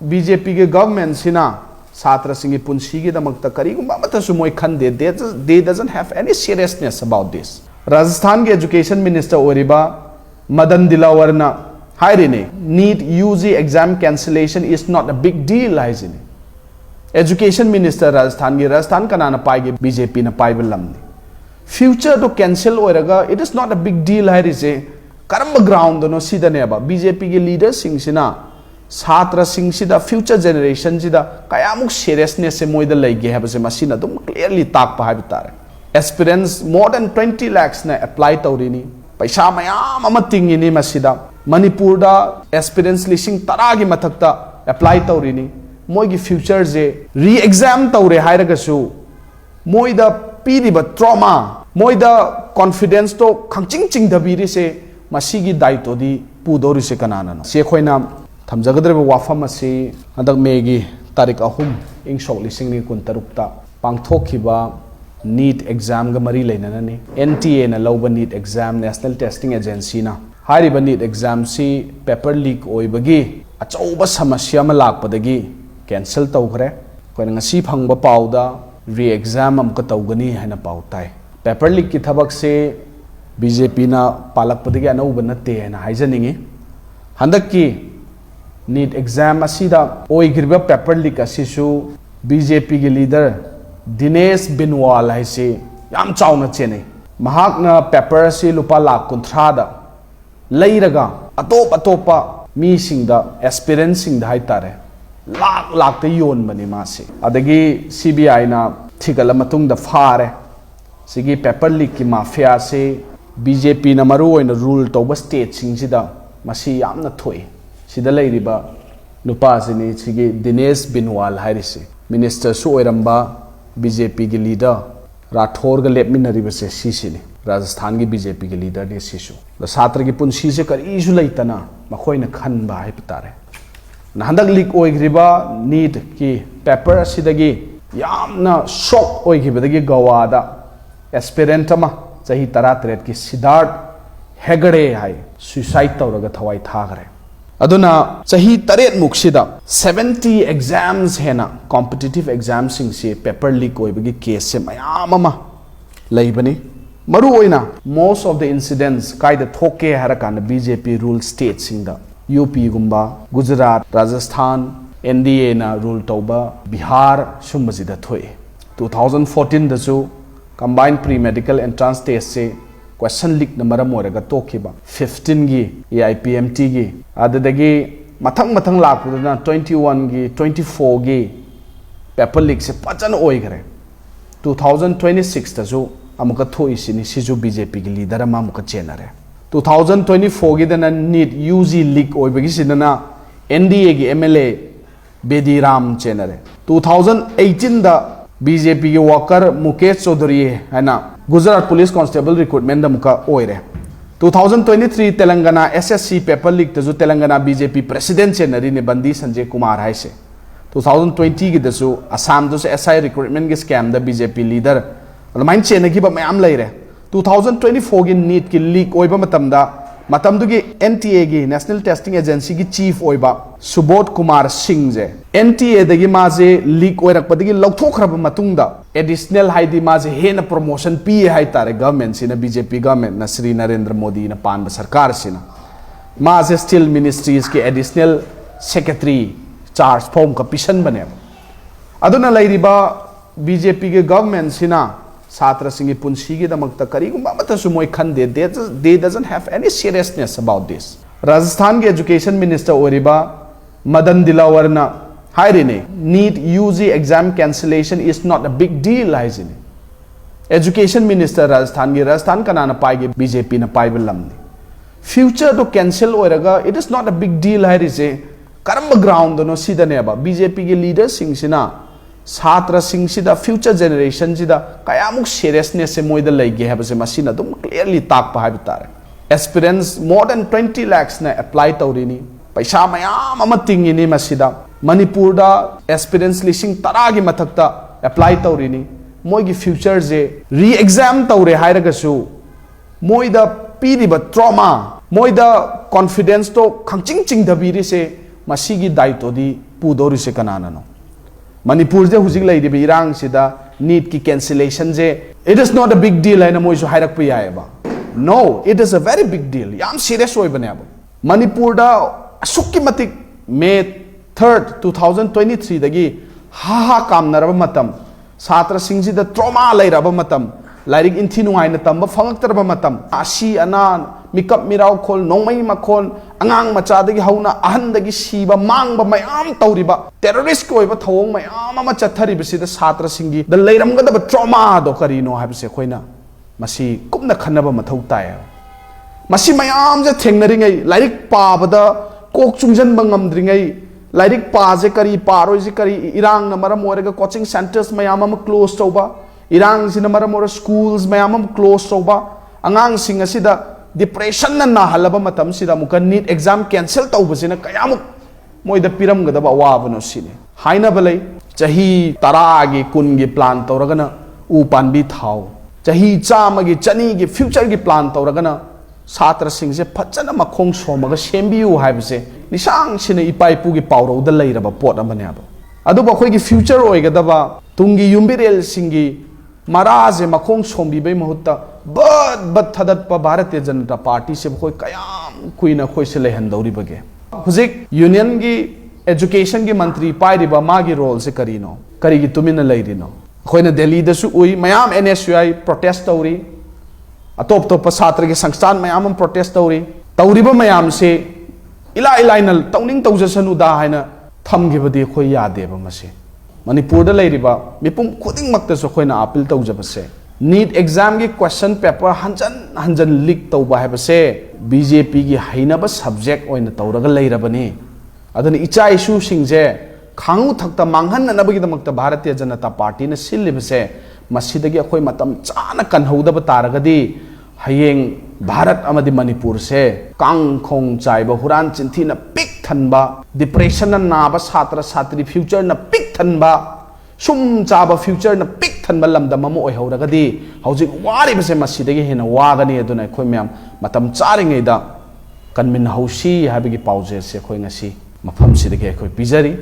BJP के government sina satra singi punsi ki damakta karigumba matasu moi khande they doesn't have any seriousness about this. Rajasthan के education minister oriba Madan Dilawarna hairine NEET UG exam cancellation is not a big deal haizine. Education minister Rajasthan kanana paige BJP na paibe lamni. Future to cancel oraga it is not a big deal hairise karamba ground no sidane ba BJP के leaders sing sina Satra sing sida future generation sida kayamuk seriousness se moida lege habase masina dum clearly tak pa habitare. Aspirants more than 20 lakhs na apply taurini paisa mayam ama tingini masida manipur da aspirants lising taragi mathakta apply taurini moigi future je re-exam taure hairagasu moida piriba trauma moida confidence to khangching ching dabiri se masigi daito di pudori se kanana no se khoina thamjagadre wafam asi adak megi tarik ahum ing sok lising ni kun tarukta pangthokhiba NEET exam ga mari leinana ni NTA na loba NEET exam National Testing Agency na hariba NEET exam si paper leak oibagi achauba samasya ma lakpadagi cancel tawkhre koina ngasi phangba pawda re exam am ka tawgani haina pawtai paper leak ki thabak se BJP na palakpadagi anauba na te na haijaningi handakki NEET exam asida oigriba paper leak asisu BJP ge leader Dinesh Binwal haise yam chauna chene mahakna paper asi lupa lakh kunthada leiraga atopa mi singda aspirants singda haitare lakh te yon bani mase adagi CBI na thigala matungda fare sigi paper leak ki mafia se BJP na maru oina rule toba state singsida masi yamna thoi sida leiriba nupa sini sigi Dinesh Binwal hairise minister su oiramba BJP के leader Rathore का लेपमिनरी बसे CC ने राजस्थान की BJP के leader ने सीसु the छात्र की पुंसी से करी इशू लेतना मखोई न खन बाहे पितारे नहंदक लीक ओइग्रिबा NEET की पेपर असिदगी यामना शॉक ओइगिबदगी गवादा एस्पिरेंट मा चाही 13 की सिद्धार्थ हेगड़े हाई सुसाइड तौरगा थवाई थागरे अदुना चाही 3 मुक्सिदा 70 एग्जाम्स हेना कॉम्पिटिटिव एग्जाम्स सिंग से पेपर लीक ओइबगी केस से मयाम अमा लैबनी मरु ओइना मोस्ट ऑफ द इंसिडेंट्स कायदा थोके हरकान BJP रूल स्टेट सिंगदा UP गुम्बा गुजरात राजस्थान NDA ना रूल तौबा बिहार सुमजिदा थोए 2014 दसु combined pre medical entrance test से क्वेश्चन लीक न मरम ओरगा तोखिबा 15 गी AIPMT गी अददगी मथंग लापुदना 21 गी 24 गी पेपर लीक से पचन ओइगरे 2026 तजु अमुका थोइसिनी सिजु BJP गी लीडर मा मुका चेनरे 2024 गी दना NEET UG लीक ओइबगी सिदना NDA गी MLA बेदीराम चेनरे 2018 दा BJP के वर्कर मुकेश चौधरी है ना गुजरात पुलिस कांस्टेबल रिक्रूटमेंट मुका ओइरे 2023 तेलंगाना SSC पेपर लीक तजु तेलंगाना BJP प्रेसिडेंट चेनरी ने बंदी संजय कुमार हाइसे 2020 की दसु असम दसु SI रिक्रूटमेंट के स्कैम द BJP लीडर अलमाइन चेनगी ब मयाम लैरे 2024 की NEET की लीक ओइबा मतमदुगी NTA की नेशनल टेस्टिंग एजेंसी की चीफ ओइबा सुबोध कुमार सिंह जे NTA दगी माजे लीक ओइरकपदगी लौथोखरब मतुंगदा एडिशनल हाइदी माजे हेन प्रमोशन पी हाइ तारे गवर्नमेंट सिना BJP गवर्नमेंट ना श्री नरेंद्र मोदी ना पानब सरकार सिना माजे स्टील मिनिस्ट्रीज के एडिशनल सेक्रेटरी चार्ज फॉर्म का पिशन बने अदुना लैरिबा BJP के गवर्नमेंट सिना छात्र सिंगी पुंसी की दमकता करीगुम्बा मतसु मोय खंदे they doesn't have any seriousness about this. Rajasthan के एजुकेशन मिनिस्टर ओरिबा मदन दिलावरना हायरिने NEET UG exam cancellation is not a big deal हाइजिने एजुकेशन मिनिस्टर राजस्थान का नाना पाएगे BJP ना पाइबे लमनी फ्यूचर तो कैंसिल ओरगा it is not a big deal हायरिसे करम ग्राउंड दोनो सीधने बा BJP के लीडर्स सिंग सिना छात्र सिंग सिदा फ्यूचर जनरेशन सिदा कयामुक सीरियसनेस से मोइदा लैगे habase masina dum clearly tak pa habitare aspirants more than 20 lakhs na apply taurini paisa mayam ama tingini masida manipur da aspirants lising taragi mathakta apply taurini moigi future je re-exam taure hairagasu moida piriba trauma moida confidence to khangching dabiri se masi gi daito di pudori se kanana no Manipur je hujik lai di irang sida NEET ki cancellation je it is not a big deal aina moi so hairak pi ai ba no it is a very big deal yam serious oi bane ba Manipur da asukki matik May 3rd 2023 dagi ha kam naraba matam satra singji da trauma lai raba matam lairik inthi nungai na tamba phangak tarba matam asi anan mikap mirau khol nongmai makhol angang macha dagi hauna ahan dagi siba mangba mayam tawriba terrorist ko iba thawong mayam ama chathari bisida satra singi da leiram ga da trauma do karino habse khoina masi kumna khanaba mathau tai masi mayam ja thengnari ngai lairik pabada kok chungjan bangam dringai lairik pa je kari paroi je kari irang na maram orega coaching centers mayam ama close toba irang sina maram or schools mayam ama close toba angang singa sida depression na halaba matam sida muka NEET exam cancel tawbasina kayamuk moida piram gada ba wabano sine haina balai chahi taragi kungi plan tawragana upan bi thau chahi chamagi chani gi future gi plan tawragana satra singse phachana makhong somaga sembiu haibse nisang sine ipai pu gi pawro da leiraba pot amane aba adu ba khoi gi future oigada ba tungi yumbirel singi maraje makhong sombi bai mahutta but thadat pa Bharatiya Janata Party se khoi kayam kuina khoi se lehan dauri bage huzik union gi education gi mantri pai riba ma gi role se karino kari gi tumina leirino khoina Delhi da su ui mayam NSUI protest tauri atop top satra gi sangstan mayam protest tauri tauriba mayam se ilainal tawning tawjasanu da haina thamgi badi khoi yade ba mase Manipur da leiriba mipum khuding makta so khoina appeal tawjabase NEET exam ki question paper hanjan leak tawba habase BJP ki hainaba subject oina tawraga leirabani adani icha issue singje khangu thakta manghan na nabagi damakta Bharatiya Janata Party na sillibase masidagi akhoi matam chana kanhodaba taragadi hayeng Bharat amadi Manipur se kang khong chaiba huran chinthi na pik thanba depression na naba satra satri future na pik thanba sum chaba future na pik thanba lamda mamo oi hauragadi hauji wari base masidagi hena wagani aduna khoi myam matam charingai da kanmin hausi habigi pause se khoi ngasi mafam sidagi khoi pijari